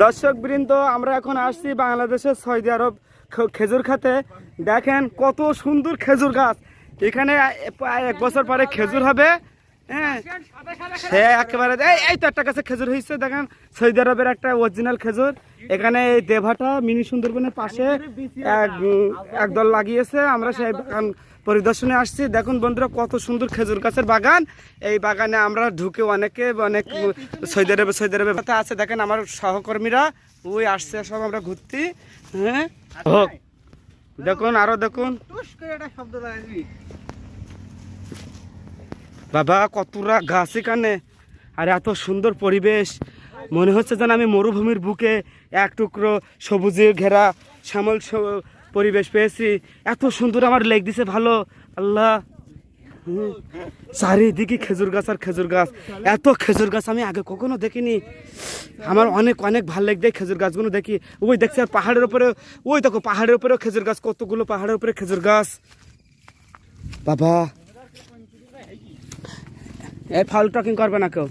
দর্শক বৃন্দ, আমরা এখন আসছি বাংলাদেশের সৌদি আরব খেজুর খাতে। দেখেন কত সুন্দর খেজুর গাছ। এখানে 1 বছর পরে খেজুর হবে। হ্যাঁ, সে একেবারে এই তো একটা গাছে খেজুর হয়েছে। দেখেন সৌদি আরবের একটা অরিজিনাল খেজুর। এখানে এই দেভাটা মিনি সুন্দরবনের পাশে একদল লাগিয়েছে। আমরা সেই বাগান পরিদর্শনে আসছি। দেখুন বন্ধুরা, কত সুন্দর খেজুর গাছের বাগান। এই বাগানে আমরা ঢুকে অনেক সৌদি আরবে আছে। দেখেন আমার সহকর্মীরা ওই আসছে, সব আমরা ঘুরতে। হ্যাঁ, দেখুন আরো দেখুন বাবা, কতটা গাছ এখানে, আর এত সুন্দর পরিবেশ। মনে হচ্ছে যেন আমি মরুভূমির বুকে এক টুকরো সবুজে ঘেরা শ্যামল পরিবেশ পেয়েছি। এত সুন্দর আমার লেগ দিছে ভালো। আল্লাহ, চারিদিকে খেজুর গাছ আর খেজুর গাছ। এত খেজুর গাছ আমি আগে কখনো দেখিনি। আমার অনেক অনেক ভালো লেগে দেয় খেজুর গাছগুলো দেখি। ওই দেখছি আর পাহাড়ের উপরে, ওই দেখো পাহাড়ের উপরেও খেজুর গাছ, কতগুলো পাহাড়ের উপরে খেজুর গাছ। বাবা, এই ফাউল টকিং করবে না কেউ।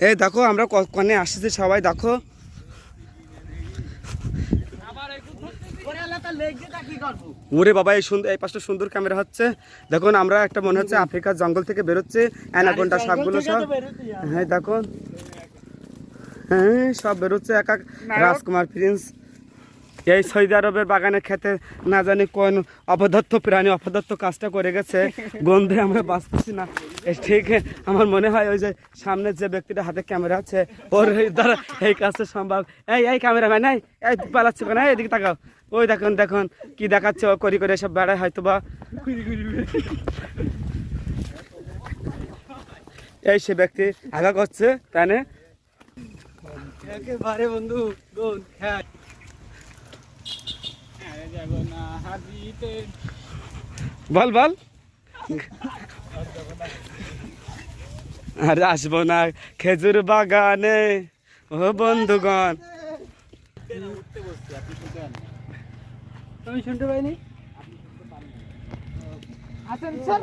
এই দেখো আমরা কনে আসছি সবাই, দেখো ওরে বাবা, এই সুন্দর, এই পাশটা সুন্দর ক্যামেরা হচ্ছে। দেখুন আমরা একটা মনে হচ্ছে আফ্রিকার জঙ্গল থেকে বেরোচ্ছে অ্যানাকোন্ডা সাপগুলো সব। হ্যাঁ দেখুন, হ্যাঁ সব বেরোচ্ছে এক এক রাজকুমার প্রিন্স। এই সৌদি আরবের বাগানের খেতে না জানি কোন অপদার্থ প্রাণী অপদার্থ কাজটা করে গেছে। গন্ধে আমরা বাঁচতেছি না। ঠিক আমার মনে হয় ওই যে সামনে যে ব্যক্তিটা হাতে ক্যামেরা আছে ওর দ্বারা এই কাজটা সম্ভব। এই ক্যামেরাম্যান, এই পালাচ্ছে কেন? এদিকে তাকাও। ওই দেখুন দেখুন কি দেখাচ্ছে, ও করি করে সব বেড়ায় হয়তো বা। এই সে ব্যক্তি আগা করছে তাই না? একেবারে বন্ধু বল বল, আর আসবো না খেজুর বাগানে ও বন্ধুগণ। তুমি শুনতে পাইনি? আসেন স্যার।